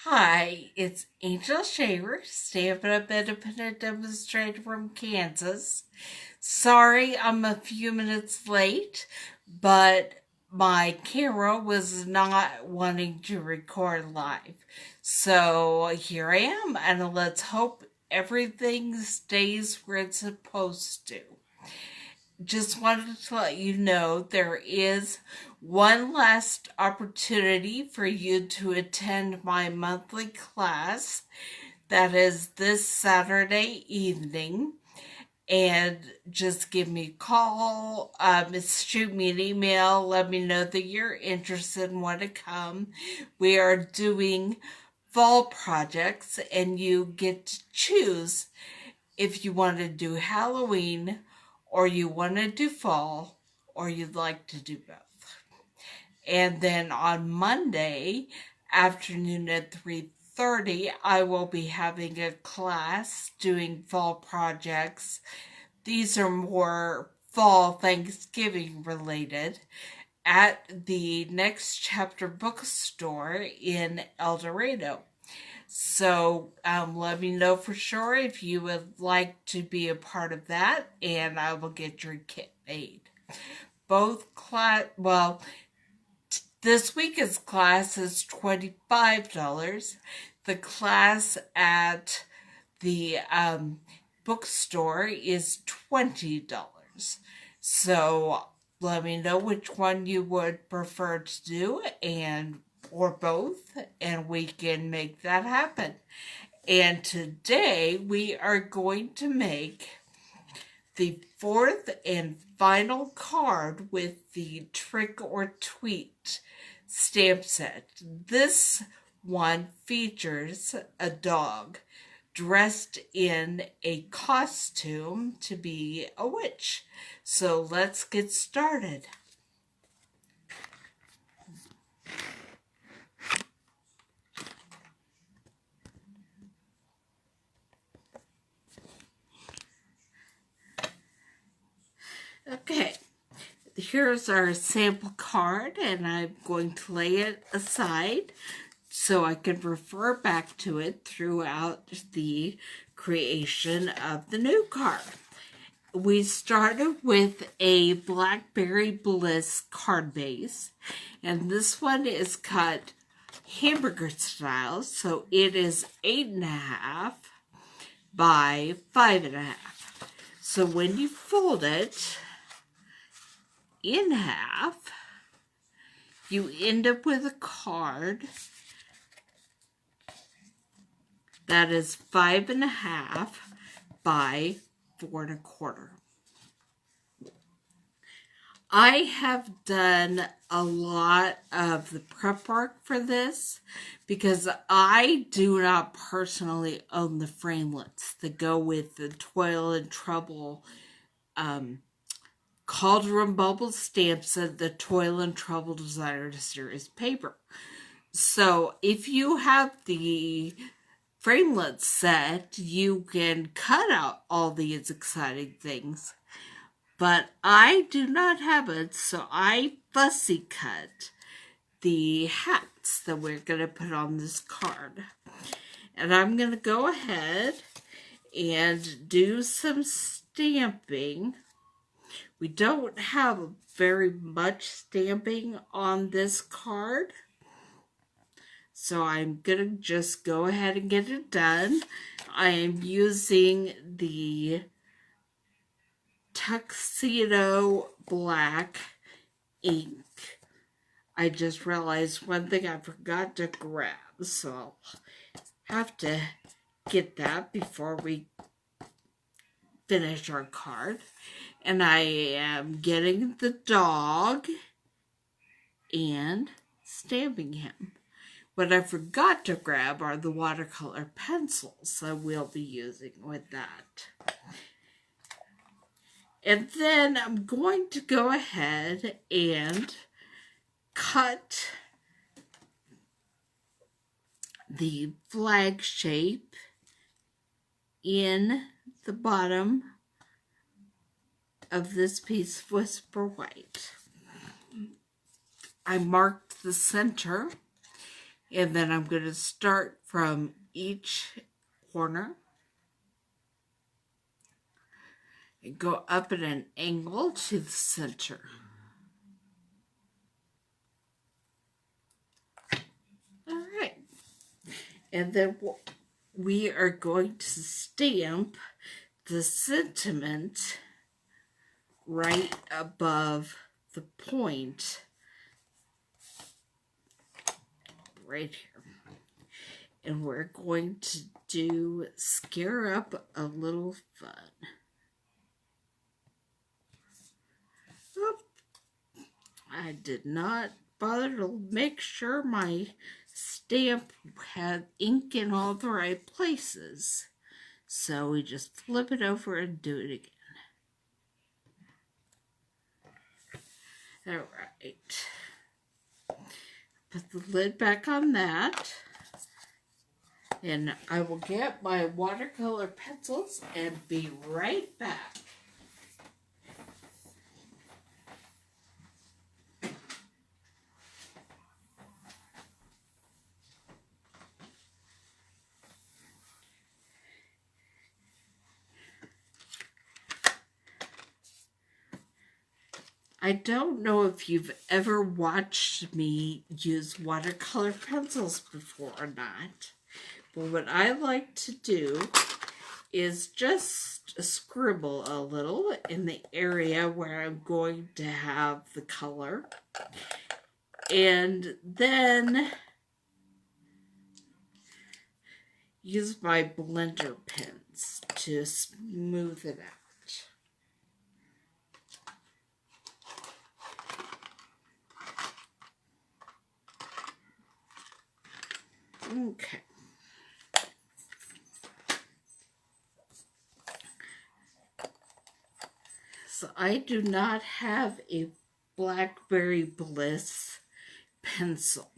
Hi, it's Angel Shaver, Stampin Up Independent Demonstrator from Kansas. Sorry I'm a few minutes late, but my camera was not wanting to record live. So here I am, and let's hope everything stays where it's supposed to. Just wanted to let you know there is one last opportunity for you to attend my monthly class. That is this Saturday evening. And just give me a call, shoot me an email, let me know that you're interested and want to come. We are doing fall projects, and you get to choose if you want to do Halloween, or you want to do fall, or you'd like to do both. And then on Monday afternoon at 3:30, I will be having a class doing fall projects. These are more fall Thanksgiving related at the Next Chapter bookstore in El Dorado. So let me know for sure if you would like to be a part of that, and I will get your kit made. This week's class is $25. The class at the bookstore is $20. So let me know which one you would prefer to do, and or both, and we can make that happen. And today we are going to make the fourth and final card with the Trick or Treat stamp set. This one features a dog dressed in a costume to be a witch. So let's get started. Okay, here's our sample card, and I'm going to lay it aside so I can refer back to it throughout the creation of the new card. We started with a Blackberry Bliss card base, and this one is cut hamburger style, so it is 8.5 by 5.5. So when you fold it in half, you end up with a card that is 5.5 by 4.25. I have done a lot of the prep work for this because I do not personally own the framelits that go with the Toil and Trouble Cauldron Bubble stamps and the Toil and Trouble Designer Series paper. So if you have the framelit set, you can cut out all these exciting things. But I do not have it, so I fussy cut the hats that we're going to put on this card. And I'm going to go ahead and do some stamping. We don't have very much stamping on this card, so I'm going to just go ahead and get it done. I am using the Tuxedo Black ink. I just realized one thing I forgot to grab, so I'll have to get that before we finish our card. And I am getting the dog and stamping him. What I forgot to grab are the watercolor pencils I will be using with that. And then I'm going to go ahead and cut the flag shape in the bottom of this piece of Whisper White. I marked the center And then I'm going to start from each corner and go up at an angle to the center. All right. And then we are going to stamp the sentiment right above the point right here. And we're going to do Scare Up a Little Fun. Oop. I did not bother to make sure my stamp had ink in all the right places. So we just flip it over and do it again. All right. Put the lid back on that. And I will get my watercolor pencils and be right back. I don't know if you've ever watched me use watercolor pencils before or not, but what I like to do is just scribble a little in the area where I'm going to have the color, and then use my blender pens to smooth it out. Okay. So I do not have a Blackberry Bliss pencil.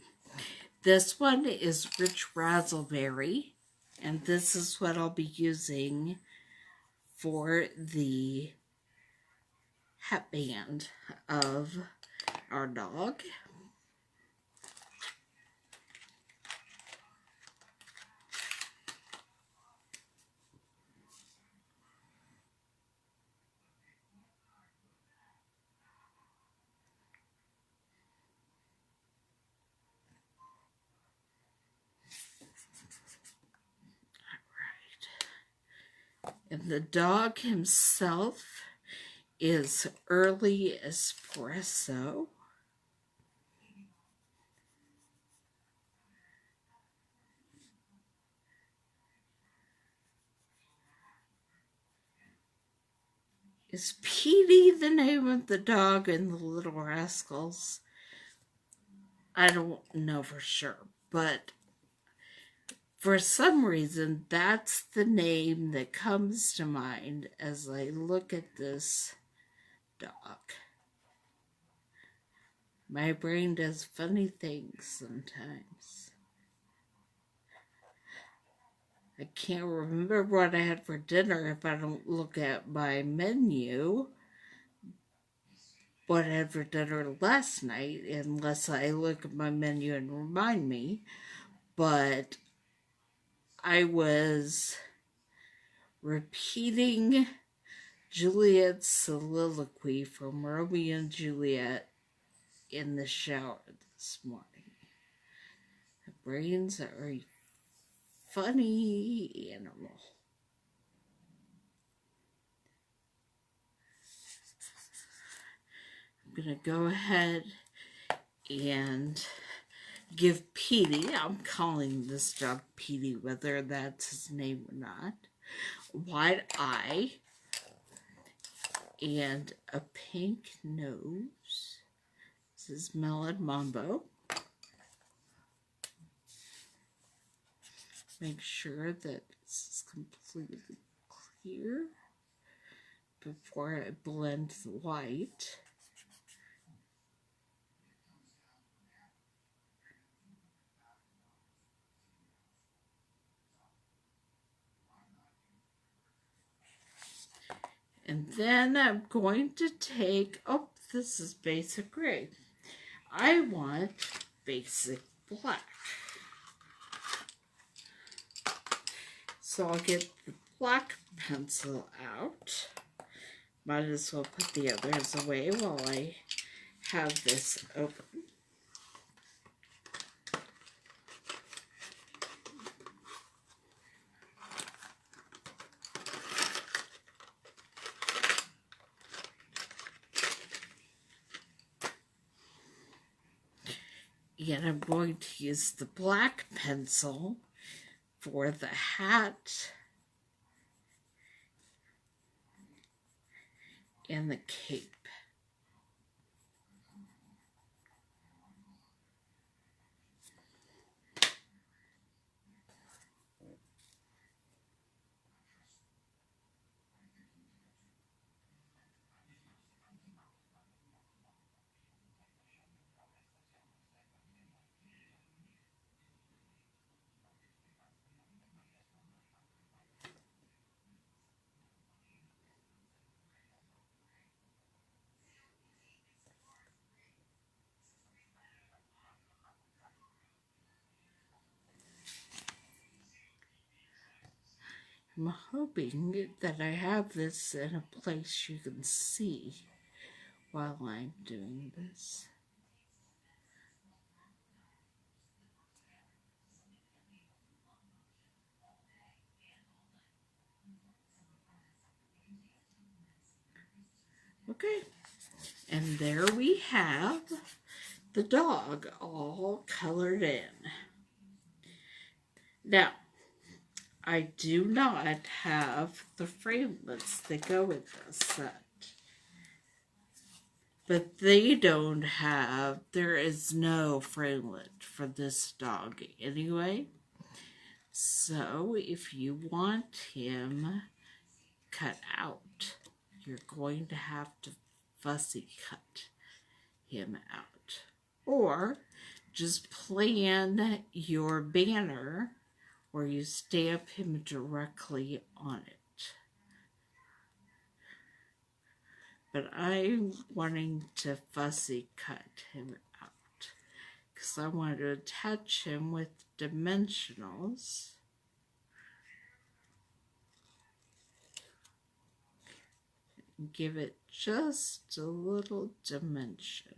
This one is Rich Razzleberry, and this is what I'll be using for the hatband of our dog. And the dog himself is Early Espresso. Is Petey the name of the dog in the Little Rascals? I don't know for sure, but for some reason, that's the name that comes to mind as I look at this dog. My brain does funny things sometimes. I can't remember what I had for dinner if I don't look at my menu. What I had for dinner last night, unless I look at my menu and remind me. But I was repeating Juliet's soliloquy from Romeo and Juliet in the shower this morning. My brains are a funny animal. I'm going to go ahead and give Petey, I'm calling this dog Petey, whether that's his name or not, wide eye and a pink nose. This is Melon Mambo. Make sure that this is completely clear before I blend the white. And then I'm going to take, oh, this is basic gray. I want basic black. So I'll get the black pencil out. Might as well put the others away while I have this open. And I'm going to use the black pencil for the hat and the cape. I'm hoping that I have this in a place you can see while I'm doing this. Okay, and there we have the dog all colored in. Now, I do not have the framelits that go with this set. But they don't have, there is no framelit for this dog anyway. So if you want him cut out, you're going to have to fussy cut him out. Or just plan your banner where you stamp him directly on it. But I'm wanting to fussy cut him out because I want to attach him with dimensionals. And give it just a little dimension.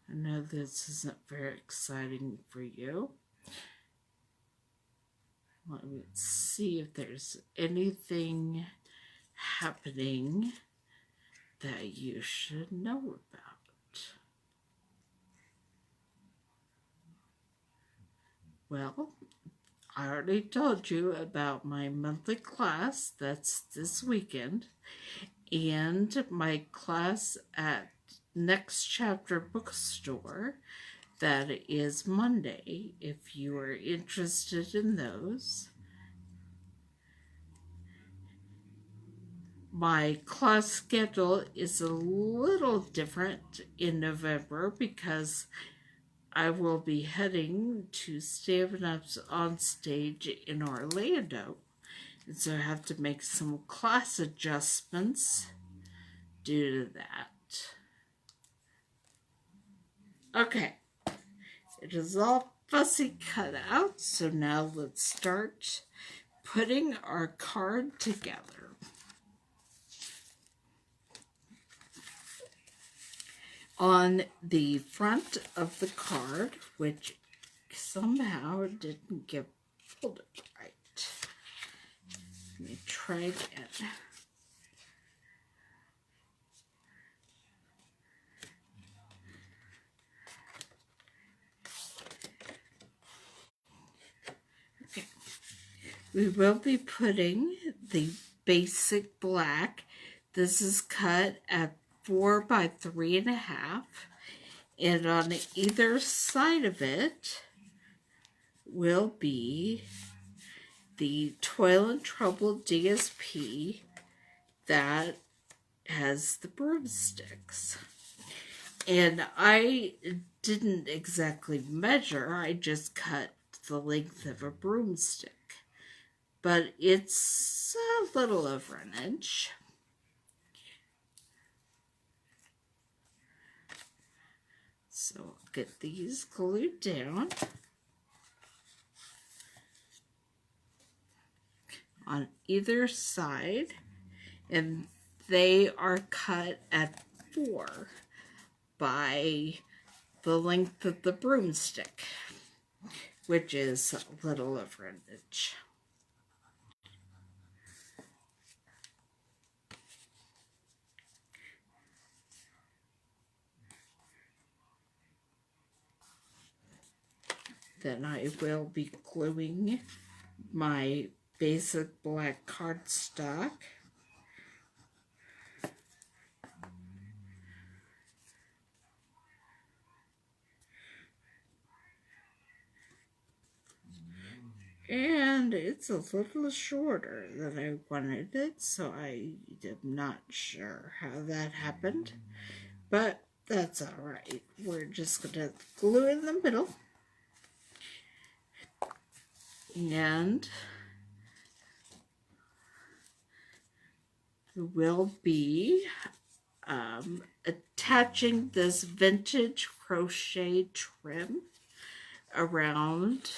I know this isn't very exciting for you. Let me see if there's anything happening that you should know about. Well, I already told you about my monthly class that's this weekend and my class at Next Chapter Bookstore that is Monday if you are interested in those. My class schedule is a little different in November because I will be heading to Stampin' Up's on stage in Orlando. And so I have to make some class adjustments due to that. Okay, it is all fussy cut out, so now let's start putting our card together. On the front of the card, which somehow didn't get folded right. Let me try again. Okay. We will be putting the basic black. This is cut at 4 by 3.5, And on either side of it will be the Toil and Trouble DSP that has the broomsticks. And I didn't exactly measure, I just cut the length of a broomstick. But it's a little over an inch. So I'll get these glued down on either side, and they are cut at 4 by the length of the broomstick, which is a little over an inch. Then I will be gluing my basic black cardstock. And it's a little shorter than I wanted it, so I am not sure how that happened, but that's alright. We're just going to glue in the middle, and we'll be attaching this vintage crochet trim around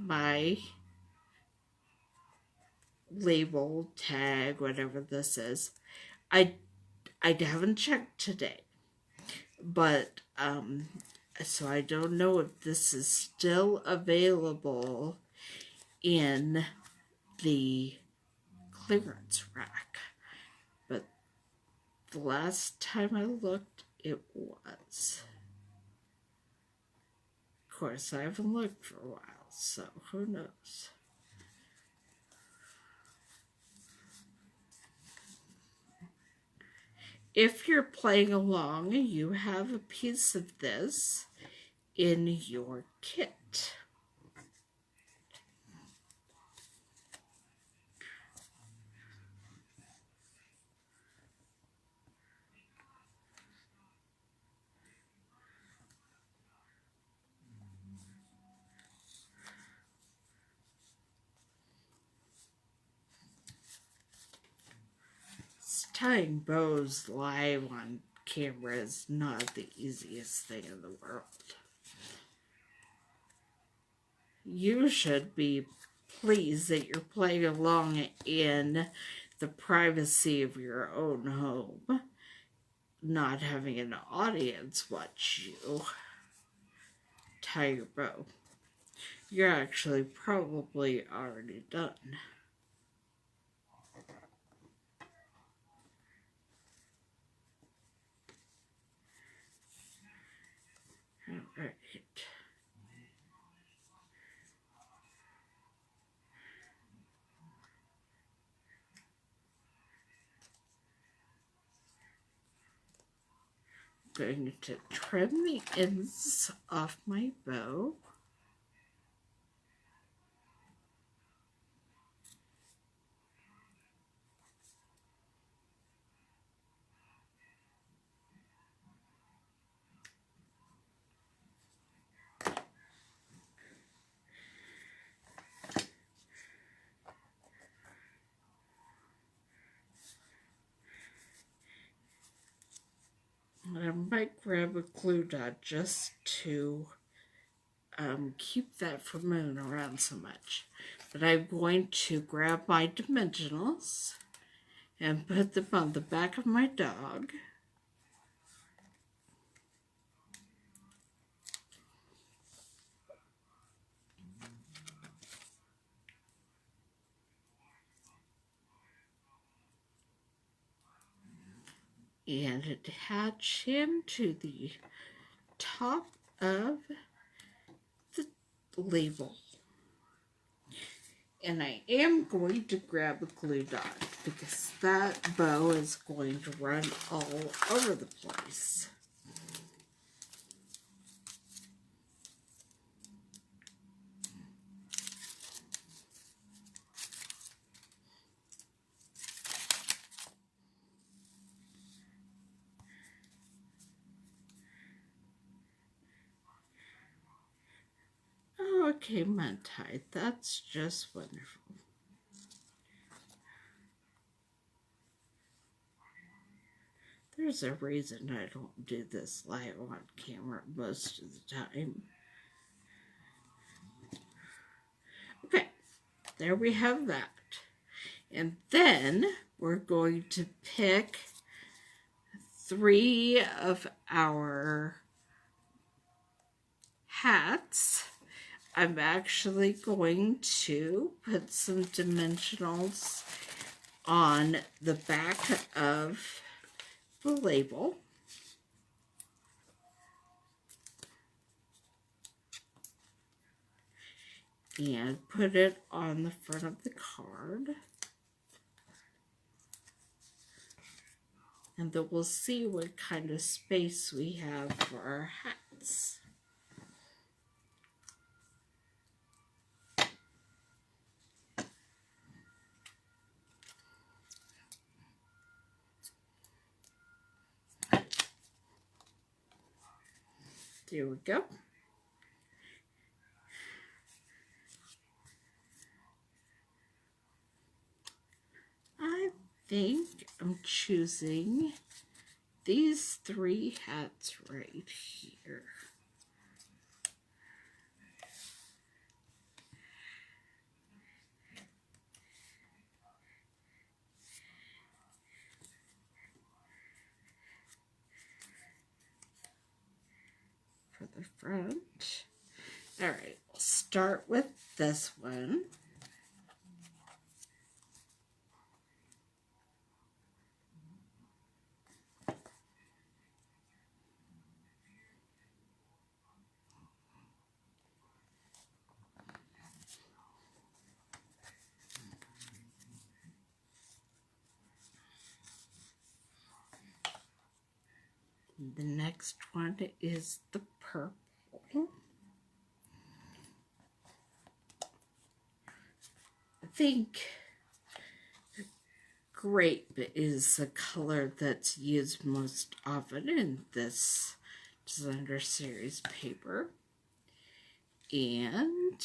my label, tag, whatever this is. I haven't checked today, but so I don't know if this is still available in the clearance rack, but the last time I looked, it was. Of course, I haven't looked for a while, so who knows. If you're playing along, you have a piece of this in your kit. Tying bows live on camera is not the easiest thing in the world. You should be pleased that you're playing along in the privacy of your own home, not having an audience watch you tie your bow. You're actually probably already done. Alright. Going to trim the ends off my bow. I might grab a glue dot just to keep that from moving around so much. But I'm going to grab my dimensionals and put them on the back of my dog. And attach him to the top of the label. And I am going to grab a glue dot because that bow is going to run all over the place. Okay, Muntide, that's just wonderful. There's a reason I don't do this live on camera most of the time. Okay, there we have that. And then we're going to pick 3 of our hats. I'm actually going to put some dimensionals on the back of the label. And put it on the front of the card. And then we'll see what kind of space we have for our hats. There we go. I think I'm choosing these 3 hats right here. For the front. All right, we'll start with this one. The next one is the purple. I think grape is the color that's used most often in this Designer Series paper. And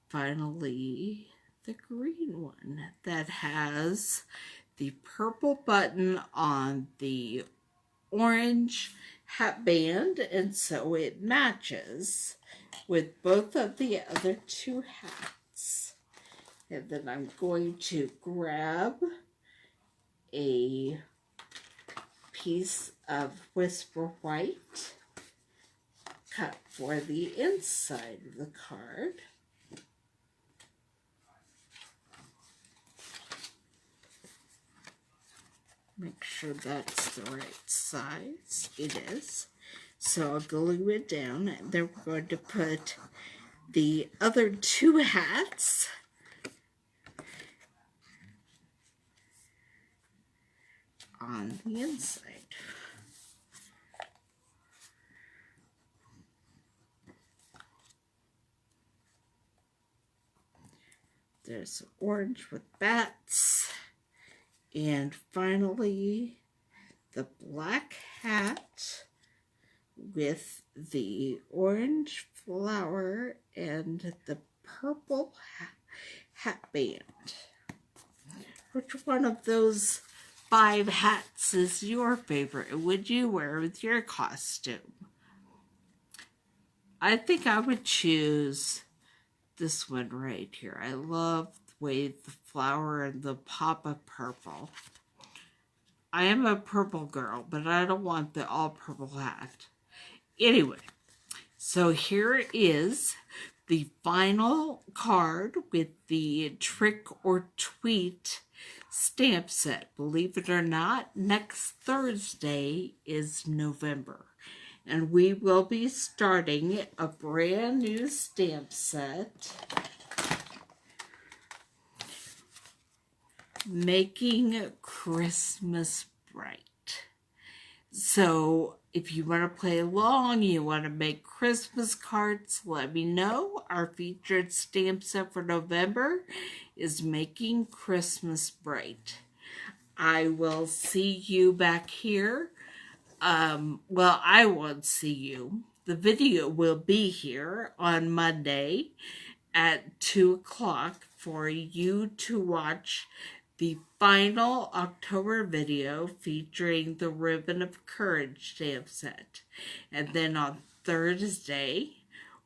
finally, the green one that has the purple button on the orange hat band, and so it matches with both of the other 2 hats. And then I'm going to grab a piece of Whisper White, cut for the inside of the card. Make sure that's the right size. It is. So I'll glue it down, and then we're going to put the other 2 hats on the inside. There's orange with bats. And finally, the black hat with the orange flower and the purple hat band. Which one of those 5 hats is your favorite? Would you wear with your costume? I think I would choose this one right here. I love the way the flower and the pop of purple. I am a purple girl, but I don't want the all purple hat. Anyway, so here is the final card with the Trick or Treat stamp set. Believe it or not, next Thursday is November. And we will be starting a brand new stamp set, Making Christmas Bright. So if you want to play along, you want to make Christmas cards, let me know. Our featured stamp set for November is Making Christmas Bright. I will see you back here. Well, I won't see you. the video will be here on Monday at 2 o'clock for you to watch the final October video featuring the Ribbon of Courage stamp set. And then on Thursday,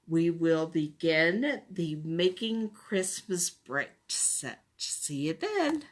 we will begin the Making Christmas Bright set. See you then.